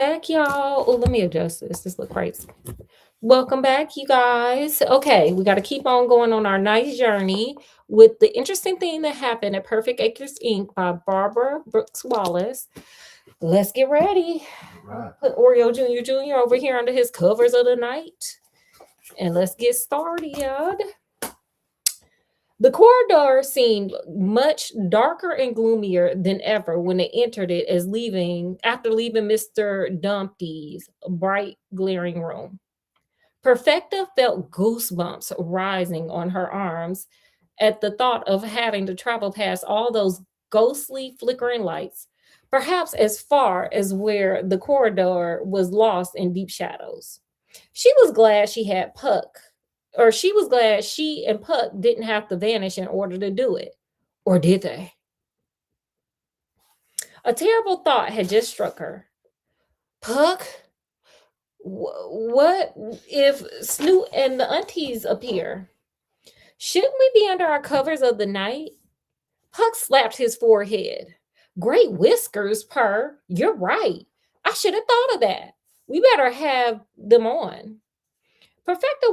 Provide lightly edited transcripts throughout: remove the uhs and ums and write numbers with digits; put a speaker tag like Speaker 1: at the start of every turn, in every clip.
Speaker 1: Back, y'all. Oh, let me adjust this. This look crazy. Welcome back, you guys. Okay, we got to keep on going on our nice journey with the interesting thing that happened at Perfect Acres Inc. by Barbara Brooks Wallace. Let's get ready.
Speaker 2: Right.
Speaker 1: Put Oreo Jr. over here under his covers of the night. And let's get started. The corridor seemed much darker and gloomier than ever when they entered it as leaving after leaving Mr. Dumpty's bright glaring room. Perfecta felt goosebumps rising on her arms at the thought of having to travel past all those ghostly flickering lights, perhaps as far as where the corridor was lost in deep shadows. She was glad she had Puck, or she was glad she and Puck didn't have to vanish in order to do it. Or did they? A terrible thought had just struck her. Puck, what if Snoot and the aunties appear? Shouldn't we be under our covers of the night? Puck slapped his forehead. Great whiskers, Purr. You're right. I should have thought of that. We better have them on. Perfecta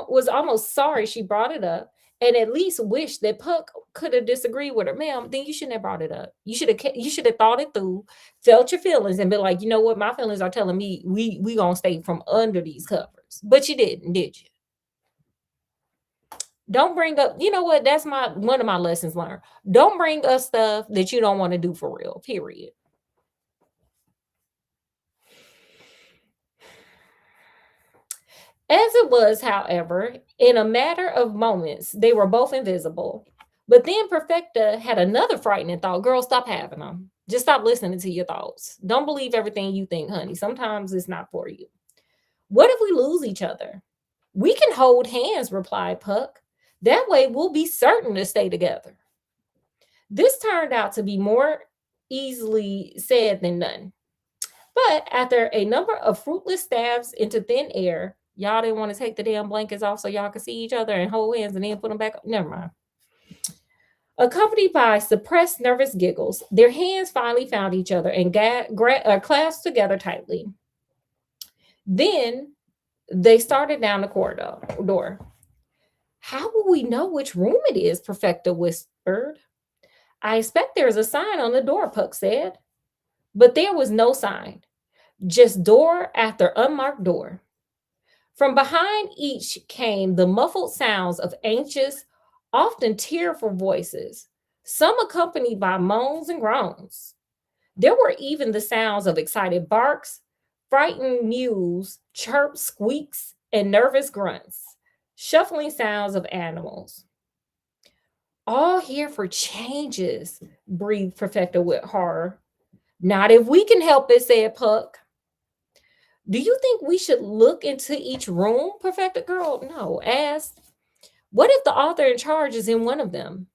Speaker 1: was almost sorry she brought it up and at least wished that Puck could have disagreed with her. Ma'am, then you shouldn't have brought it up. You should have thought it through, felt your feelings, and been like, you know what, my feelings are telling me we gonna stay from under these covers. But you didn't, did you? Don't bring up, you know what? That's my one of my lessons learned. Don't bring up stuff that you don't want to do for real. Period. As it was, however, in a matter of moments, they were both invisible. But then Perfecta had another frightening thought. Girl, stop having them. Just stop listening to your thoughts. Don't believe everything you think, honey. Sometimes it's not for you. What if we lose each other? We can hold hands, replied Puck. That way we'll be certain to stay together. This turned out to be more easily said than done. But after a number of fruitless stabs into thin air, y'all didn't want to take the damn blankets off so y'all could see each other and hold hands and then put them back up. Never mind. Accompanied by suppressed nervous giggles, their hands finally found each other and clasped together tightly. Then they started down the corridor door. How will we know which room it is? Perfecta whispered. I expect there's a sign on the door, Puck said. But there was no sign, just door after unmarked door. From behind each came the muffled sounds of anxious, often tearful voices, some accompanied by moans and groans. There were even the sounds of excited barks, frightened mews, chirps, squeaks, and nervous grunts, shuffling sounds of animals. All here for changes, breathed Perfecta with horror. Not if we can help it, said Puck. Do you think we should look into each room? Perfected girl. No, asked. What if the author in charge is in one of them?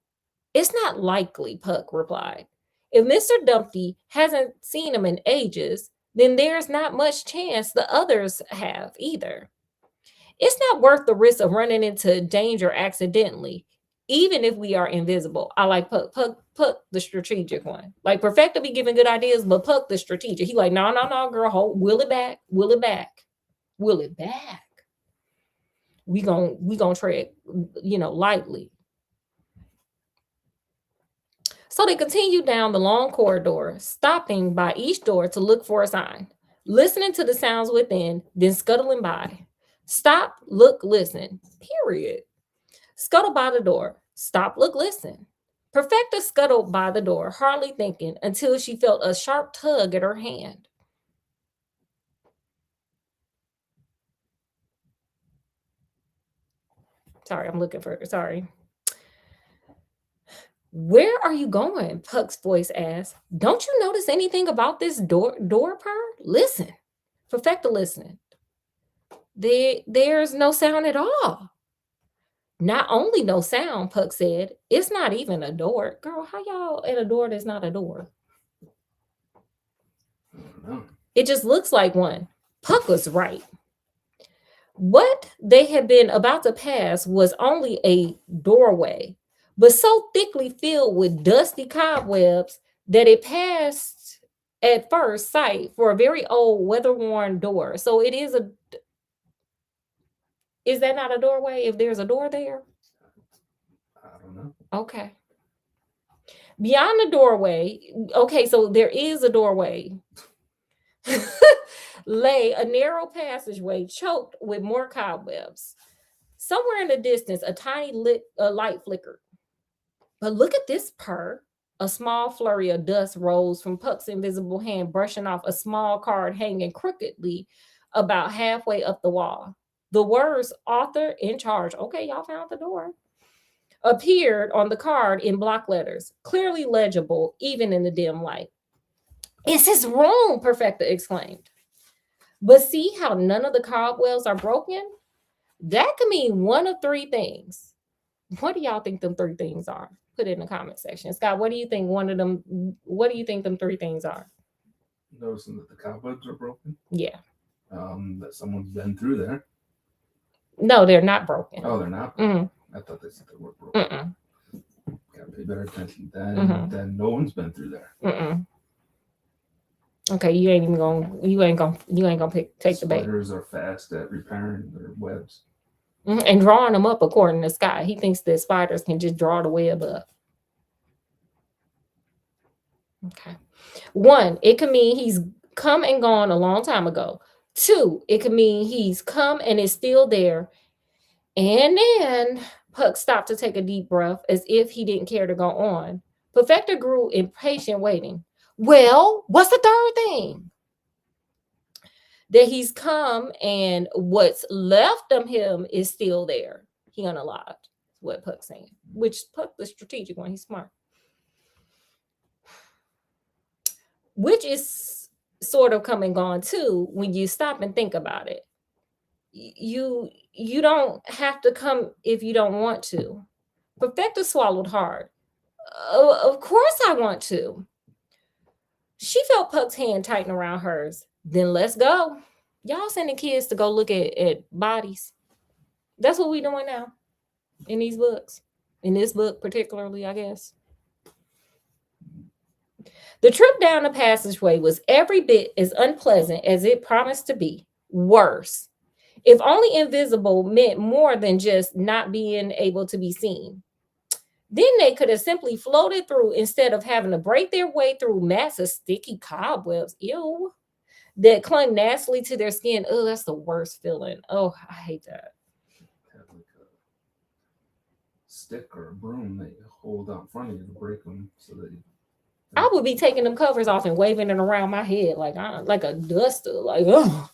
Speaker 1: It's not likely, Puck replied. If Mr. Dumpty hasn't seen him in ages, then there's not much chance the others have either. It's not worth the risk of running into danger accidentally, even if we are invisible. I like Puck the strategic one. Like Perfecta be giving good ideas, but Puck the strategic. He like, no, no, no, girl, hold, will it back, will it back, will it back. We gonna tread, lightly. So they continued down the long corridor, stopping by each door to look for a sign, listening to the sounds within, then scuttling by. Stop, look, listen. Period. Scuttle by the door. Stop, look, listen. Perfecta scuttled by the door, hardly thinking, until she felt a sharp tug at her hand. Sorry, I'm looking for it. Sorry. Where are you going? Puck's voice asked. Don't you notice anything about this door purr? Listen. Perfecta listened. There's no sound at all. Not only no sound, Puck said, it's not even a door. Girl, how y'all at a door that's not a door?
Speaker 2: No.
Speaker 1: It just looks like one. Puck was right. What they had been about to pass was only a doorway, but so thickly filled with dusty cobwebs that it passed. at first sight for a very old, weather-worn door. So it is a. Is that not a doorway? If there's a door there,
Speaker 2: I don't know.
Speaker 1: okay. Beyond the doorway, okay. So there is a doorway. Lay a narrow passageway choked with more cobwebs. Somewhere in the distance, a tiny light flickered. But look at this purr. A small flurry of dust rose from Puck's invisible hand, brushing off a small card hanging crookedly about halfway up the wall. The words author in charge, okay, y'all found the door, appeared on the card in block letters, clearly legible even in the dim light. It's his room, Perfecta exclaimed. But see how none of the cobwebs are broken? That could mean one of three things. What do y'all think them three things are? Put it in the comment section. Scott, what do you think what do you think them three things are?
Speaker 2: Noticing that the cobwebs are broken.
Speaker 1: Yeah.
Speaker 2: That someone's been through there.
Speaker 1: No, they're not broken.
Speaker 2: Oh, they're not?
Speaker 1: Mm.
Speaker 2: I thought they said they were broken. Gotta pay better attention. Then no one's been through there.
Speaker 1: Okay, you ain't gonna take the bait.
Speaker 2: Spiders are fast at repairing their webs.
Speaker 1: And drawing them up according to Scott. He thinks that spiders can just draw the web up. Okay. 1, it could mean he's come and gone a long time ago. 2, it could mean he's come and is still there. And then Puck stopped to take a deep breath as if he didn't care to go on. Perfecta grew impatient, waiting. Well, what's the third thing? That he's come and what's left of him is still there. He unalived, what Puck's saying. Which Puck, the strategic one, he's smart. Which is sort of come and gone too when you stop and think about it. You don't have to come if you don't want to. Perfecta swallowed hard. Of course I want to. She felt Puck's hand tighten around hers. Then let's go. Y'all sending kids to go look at bodies. That's what we doing now in these books. In this book particularly, I guess. The trip down the passageway was every bit as unpleasant as it promised to be. Worse. If only invisible meant more than just not being able to be seen. Then they could have simply floated through instead of having to break their way through massive sticky cobwebs. Ew. That clung nastily to their skin. Oh, that's the worst feeling. Oh, I hate that.
Speaker 2: Have like a stick or a broom that you hold out in front of you to break them so that you...
Speaker 1: I would be taking them covers off and waving it around my head like a duster. Like, oh.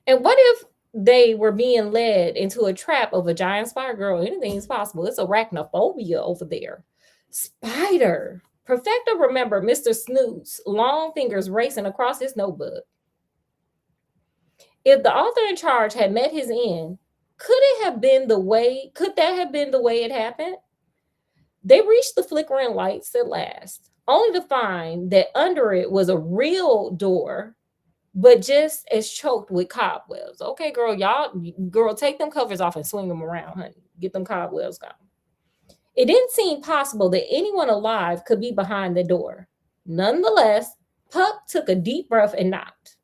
Speaker 1: And what if they were being led into a trap of a giant spider? Girl, anything is possible. It's arachnophobia over there. Spider. Perfecta remembered Mr. Snoot's long fingers racing across his notebook. If the author in charge had met his end, could that have been the way it happened? They reached the flickering lights at last, only to find that under it was a real door, but just as choked with cobwebs. Okay, girl, take them covers off and swing them around, honey. Get them cobwebs gone. It didn't seem possible that anyone alive could be behind the door. Nonetheless, Puck took a deep breath and knocked.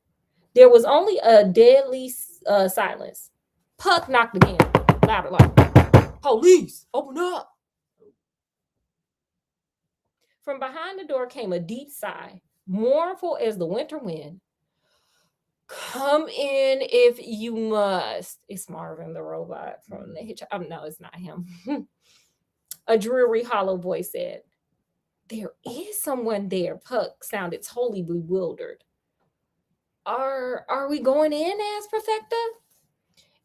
Speaker 1: There was only a deadly silence. Puck knocked again, louder, like, police, open up. From behind the door came a deep sigh, mournful as the winter wind. Come in if you must. It's Marvin the robot from the Hitchhiker. No, it's not him. A dreary, hollow voice said. There is someone there. Puck sounded totally bewildered. Are we going in? Asked Perfecta.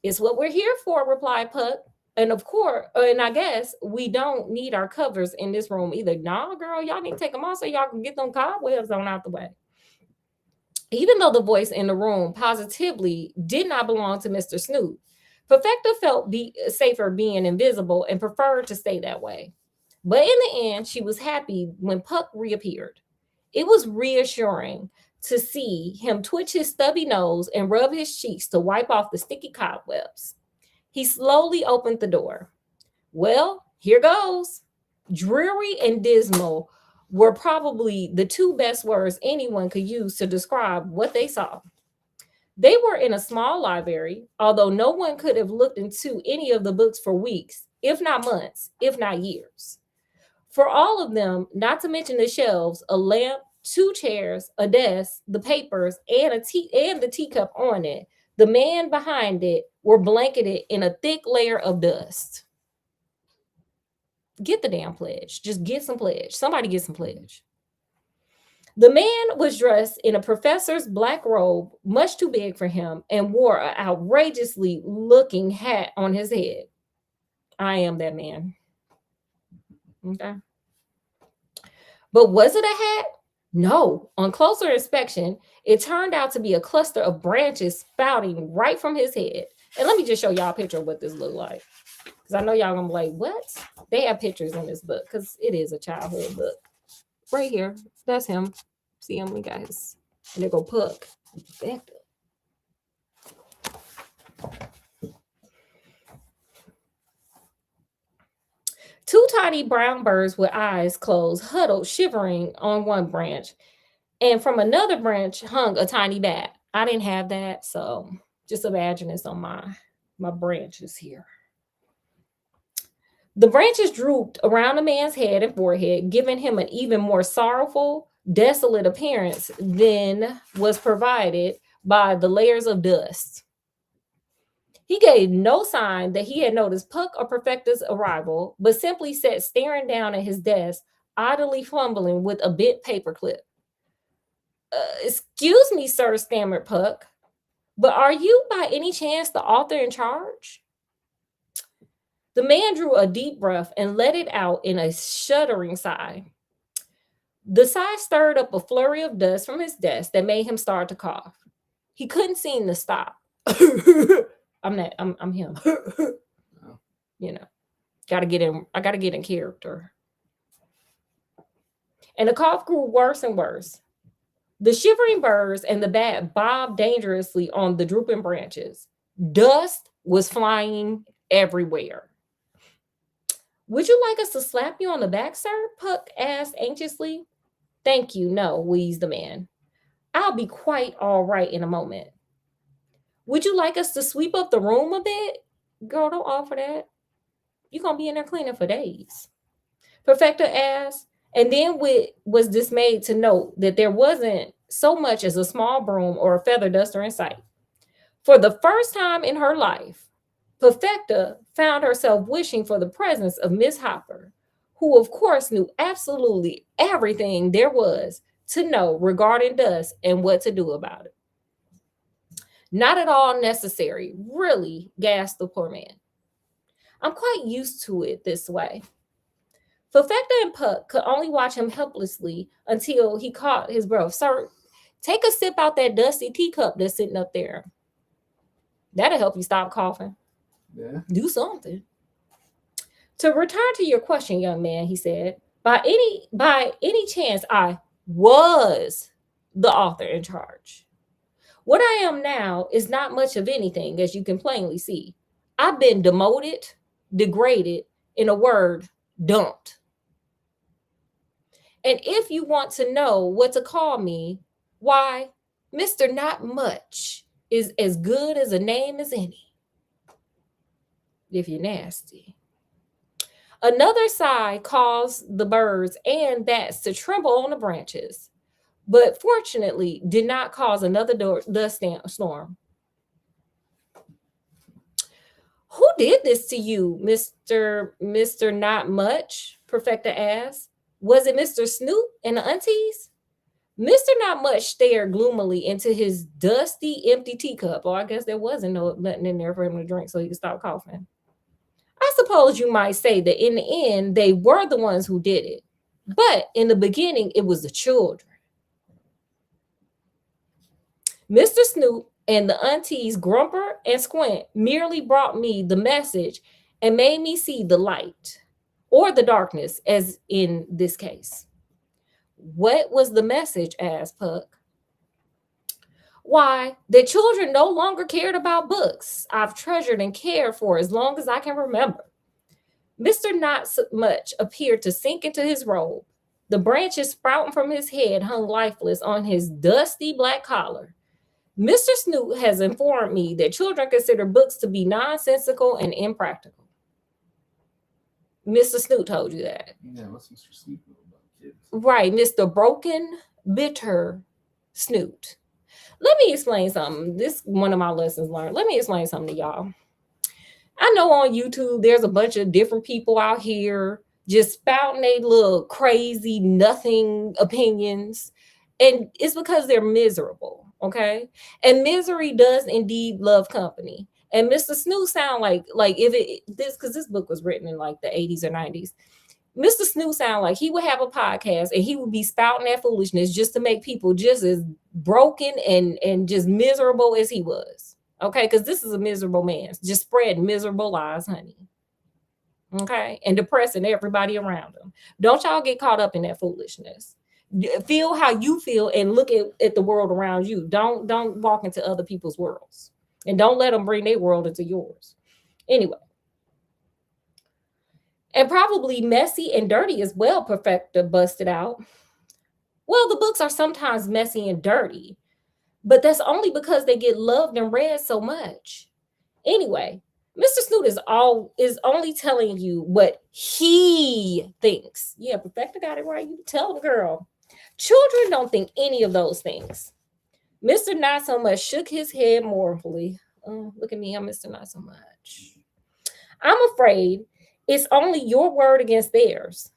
Speaker 1: It's what we're here for, replied Puck. And of course, and I guess we don't need our covers in this room either. Nah, girl, y'all need to take them off so y'all can get them cobwebs on out the way. Even though the voice in the room positively did not belong to Mr. Snoot, Perfecta felt safer being invisible and preferred to stay that way. But in the end, she was happy when Puck reappeared. It was reassuring to see him twitch his stubby nose and rub his cheeks to wipe off the sticky cobwebs. He slowly opened the door. Well, here goes. Dreary and dismal were probably the two best words anyone could use to describe what they saw. They were in a small library, although no one could have looked into any of the books for weeks, if not months, if not years. For all of them, not to mention the shelves, a lamp, two chairs, a desk, the papers, and the teacup on it, the man behind it were blanketed in a thick layer of dust. Get the damn pledge. Just get some pledge. Somebody get some pledge. The man was dressed in a professor's black robe, much too big for him, and wore an outrageously looking hat on his head. I am that man. Okay. But was it a hat? No. On closer inspection, it turned out to be a cluster of branches spouting right from his head. And let me just show y'all a picture of what this looked like. Because I know y'all gonna be like, what? They have pictures in this book because it is a childhood book. Right here. That's him. See him? We got his. And they go Puck. Back up. Two tiny brown birds with eyes closed huddled, shivering on one branch. And from another branch hung a tiny bat. I didn't have that, so just imagine this on my branches here. The branches drooped around the man's head and forehead, giving him an even more sorrowful, desolate appearance than was provided by the layers of dust. He gave no sign that he had noticed Puck or Perfecta's arrival, but simply sat staring down at his desk, idly fumbling with a bent paperclip. Excuse me, sir, stammered Puck, but are you by any chance the author in charge? The man drew a deep breath and let it out in a shuddering sigh. The sigh stirred up a flurry of dust from his desk that made him start to cough. He couldn't seem to stop. I'm him. You know, I gotta get in character. And the cough grew worse and worse. The shivering birds and the bat bobbed dangerously on the drooping branches. Dust was flying everywhere. Would you like us to slap you on the back, sir? Puck asked anxiously. Thank you, no, wheezed the man. I'll be quite all right in a moment. Would you like us to sweep up the room a bit? Girl, don't offer that. You're going to be in there cleaning for days. Perfecta asked, and then was dismayed to note that there wasn't so much as a small broom or a feather duster in sight. For the first time in her life, Perfecta found herself wishing for the presence of Miss Hopper, who of course knew absolutely everything there was to know regarding dust and what to do about it. Not at all necessary, really, gasped the poor man. I'm quite used to it this way. Perfecta and Puck could only watch him helplessly until he caught his breath. Sir, take a sip out that dusty teacup that's sitting up there. That'll help you stop coughing.
Speaker 2: Yeah.
Speaker 1: Do something. To return to your question, young man, he said, by any chance, I was the author in charge. What I am now is not much of anything, as you can plainly see. I've been demoted, degraded, in a word, dumped. And if you want to know what to call me, why, Mr. Not Much is as good as a name as any. If you're nasty. Another sigh caused the birds and bats to tremble on the branches, but fortunately did not cause another dust storm. Who did this to you, Mr. Not Much? Perfecta asked. Was it Mr. Snoop and the aunties? Mr. Not Much stared gloomily into his dusty, empty teacup. Oh, I guess there wasn't nothing in there for him to drink so he could stop coughing. I suppose you might say that in the end, they were the ones who did it. But in the beginning, it was the children. Mr. Snoop and the aunties Grumper and Squint merely brought me the message and made me see the light, or the darkness, as in this case. What was the message? Asked Puck. Why, the children no longer cared about books I've treasured and cared for as long as I can remember. Mr. Not So Much appeared to sink into his robe. The branches sprouting from his head hung lifeless on his dusty black collar. Mr. Snoot has informed me that children consider books to be nonsensical and impractical. Mr. Snoot told you that.
Speaker 2: Yeah, what's Mr. Snoot know about kids?
Speaker 1: Right, Mr. Broken, Bitter Snoot. Let me explain something. This is one of my lessons learned. Let me explain something to y'all. I know on YouTube there's a bunch of different people out here just spouting their little crazy nothing opinions. And it's because they're miserable, okay? And misery does indeed love company. And Mr. Snoot sound like if it this because this book was written in like the 80s or 90s. Mr. Snoot sound like he would have a podcast and he would be spouting that foolishness just to make people just as broken and just miserable as he was. Okay, because this is a miserable man, just spreading miserable lies, honey. Okay, and depressing everybody around him. Don't y'all get caught up in that foolishness. Feel how you feel and look at the world around you. Don't walk into other people's worlds. And don't let them bring their world into yours. Anyway. And probably messy and dirty as well, Perfecta busted out. Well, the books are sometimes messy and dirty, but that's only because they get loved and read so much. Anyway, Mr. Snoot is only telling you what he thinks. Yeah, Perfecta got it right. You tell the girl. Children don't think any of those things. Mr. Not So Much shook his head mournfully. Oh, look at me, I'm Mr. Not So Much. I'm afraid it's only your word against theirs.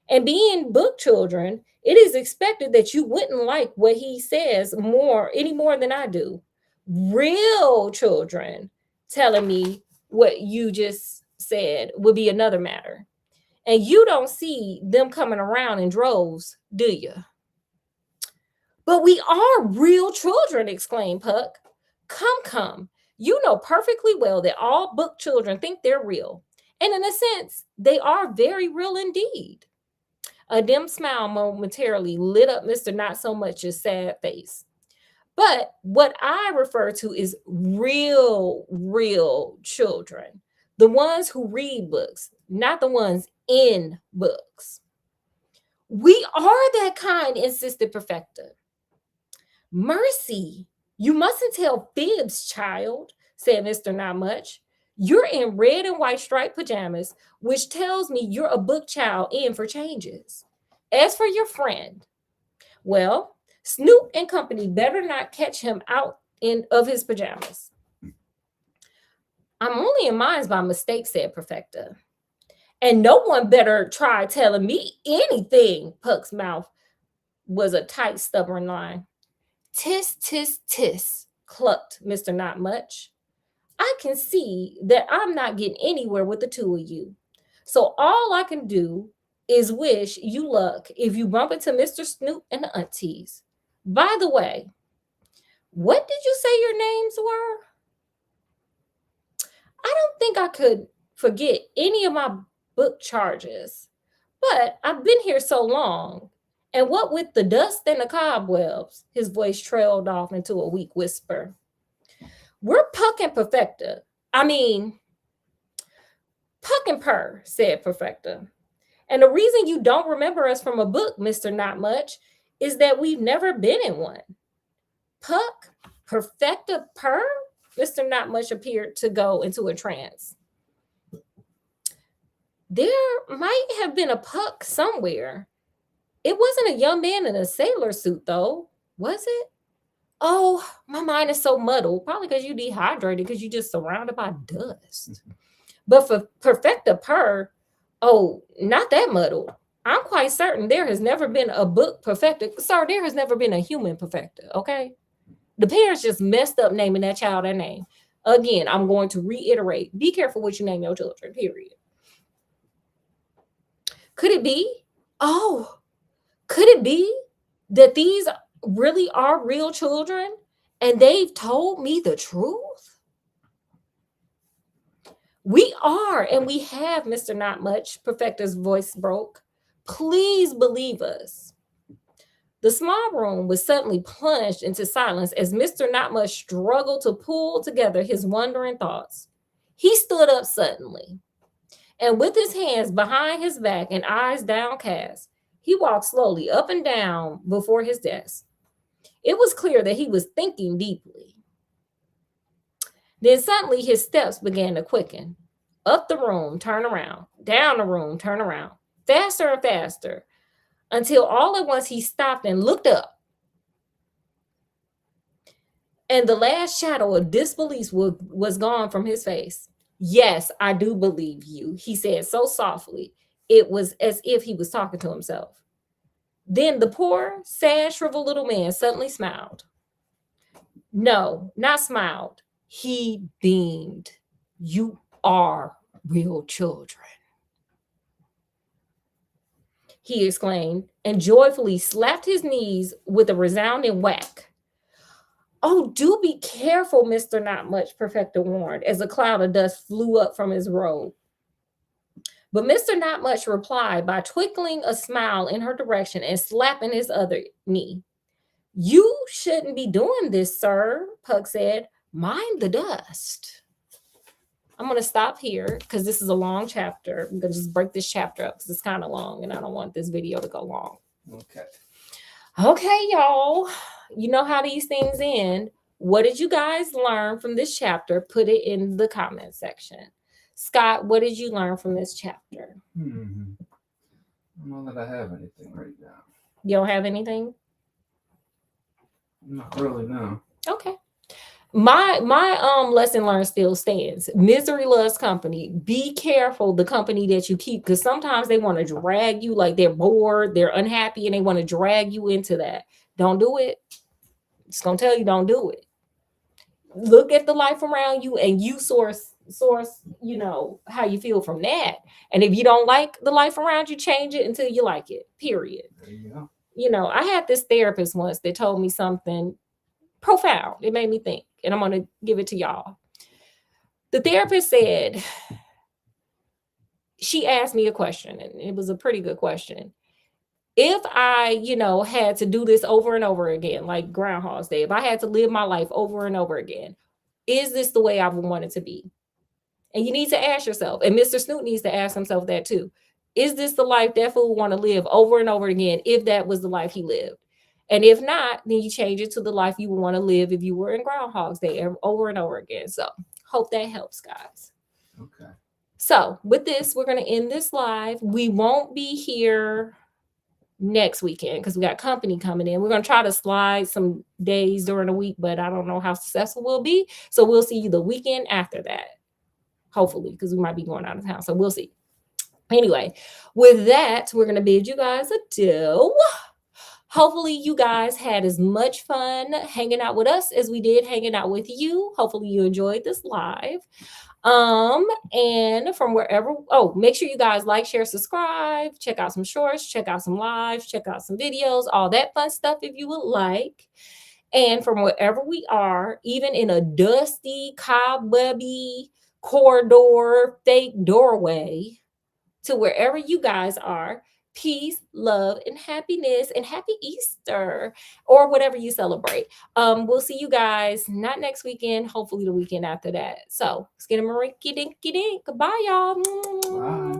Speaker 1: And being book children, it is expected that you wouldn't like what he says any more than I do. Real children telling me what you just said would be another matter. And you don't see them coming around in droves, do you? But we are real children, exclaimed Puck. Come. You know perfectly well that all book children think they're real. And in a sense, they are very real indeed. A dim smile momentarily lit up Mr. Not So Much's sad face. But what I refer to is real children. The ones who read books, not the ones in books. We are that kind, insisted Perfecta. Mercy, you mustn't tell fibs, child, said Mr. Not Much. You're in red and white striped pajamas, which tells me you're a book child in for changes. As for your friend, well, Snoop and company better not catch him out of his pajamas. I'm only in mine by mistake, said Perfecta. And no one better try telling me anything. Puck's mouth was a tight, stubborn line. Tis, clucked Mr. Not Much. I can see that I'm not getting anywhere with the two of you. So all I can do is wish you luck if you bump into Mr. Snoop and the aunties. By the way, what did you say your names were? I don't think I could forget any of my book charges, but I've been here so long. And what with the dust and the cobwebs, his voice trailed off into a weak whisper. We're Puck and Perfecta. Puck and Purr, said Perfecta. And the reason you don't remember us from a book, Mr. Not Much, is that we've never been in one. Puck, Perfecta, Purr? Mr. Not Much appeared to go into a trance. There might have been a Puck somewhere. It wasn't a young man in a sailor suit, though, was it? Oh, my mind is so muddled. Probably because you dehydrated because you're just surrounded by dust. But for Perfecta Purr, oh, not that muddled. I'm quite certain there has never been a book Perfecta. Sir, there has never been a human Perfecta, okay? The parents just messed up naming that child that name. Again, I'm going to reiterate. Be careful what you name your children, period. Could it be? Oh, could it be that these really are real children and they've told me the truth? We are, and we have, Mr. Not Much, Perfecta's voice broke. Please believe us. The small room was suddenly plunged into silence as Mr. Not Much struggled to pull together his wandering thoughts. He stood up suddenly. And with his hands behind his back and eyes downcast, he walked slowly up and down before his desk. It was clear that he was thinking deeply. Then suddenly his steps began to quicken. Up the room, turn around. Down the room, turn around. Faster and faster, until all at once he stopped and looked up. And the last shadow of disbelief was gone from his face. Yes, I do believe you, he said so softly. It was as if he was talking to himself. Then the poor, sad, shriveled little man suddenly smiled. No, not smiled. He beamed. You are real children, he exclaimed, and joyfully slapped his knees with a resounding whack. Oh, do be careful, Mr. Not Much, Perfecta warned, as a cloud of dust flew up from his robe. But Mr. Not Much replied by twinkling a smile in her direction and slapping his other knee. You shouldn't be doing this, sir, Puck said. Mind the dust. I'm going to stop here because this is a long chapter. I'm going to just break this chapter up because it's kind of long and I don't want this video to go long. Okay, y'all. You know how these things end. What did you guys learn from this chapter? Put it in the comment section. Scott, what did you learn from this chapter?
Speaker 2: I don't know that I have anything right now.
Speaker 1: You don't have anything?
Speaker 2: Not really, no.
Speaker 1: Okay. My lesson learned still stands. Misery loves company. Be careful the company that you keep, because sometimes they want to drag you, like they're bored, they're unhappy, and they want to drag you into that. Don't do it. Just gonna tell you, don't do it. Look at the life around you and you source, you know, how you feel from that. And if you don't like the life around you, change it until you like it. Period.
Speaker 2: There you go.
Speaker 1: You know, I had this therapist once that told me something profound. It made me think, and I'm going to give it to y'all. The therapist said, she asked me a question, and it was a pretty good question. If I, you know, had to do this over and over again, like Groundhog's Day, if I had to live my life over and over again, is this the way I would want it to be? And you need to ask yourself, and Mr. Snoot needs to ask himself that too. Is this the life that fool would want to live over and over again if that was the life he lived? And if not, then you change it to the life you would want to live if you were in Groundhog's Day over and over again. So hope that helps, guys.
Speaker 2: Okay.
Speaker 1: So with this, we're going to end this live. We won't be here next weekend because we got company coming in. We're going to try to slide some days during the week, but I don't know how successful we'll be. So we'll see you the weekend after that, hopefully, because we might be going out of town. So we'll see. Anyway, with that, we're going to bid you guys adieu. Hopefully you guys had as much fun hanging out with us as we did hanging out with you. Hopefully you enjoyed this live. And from wherever, make sure you guys like, share, subscribe, check out some shorts, check out some lives, check out some videos, all that fun stuff if you would like. And from wherever we are, even in a dusty, cobwebby corridor, fake doorway, to wherever you guys are, peace, love, and happiness, and happy Easter, or whatever you celebrate. We'll see you guys not next weekend, hopefully the weekend after that. So, skidamarinky dinky dink. Goodbye, y'all.
Speaker 2: Bye.